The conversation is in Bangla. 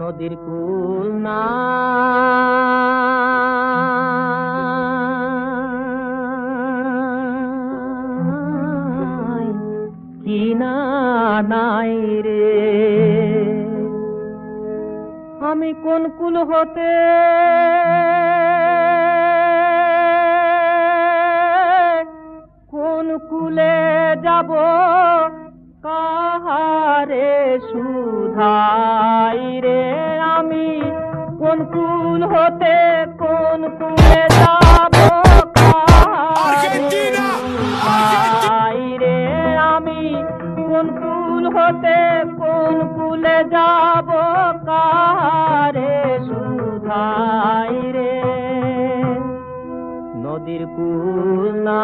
নদীর কুল না নাই রে, আমি কোন কুল হতে কোন কুলে যাব, কাহারে সুধাই রে। আমি কোন কুল হতে কোন কুলে যাব, কাহারে সুধাই রে। আমি কোন কুল হতে কোন কুলে যাব, কাহারে সুধাই রে। নদীর কুল না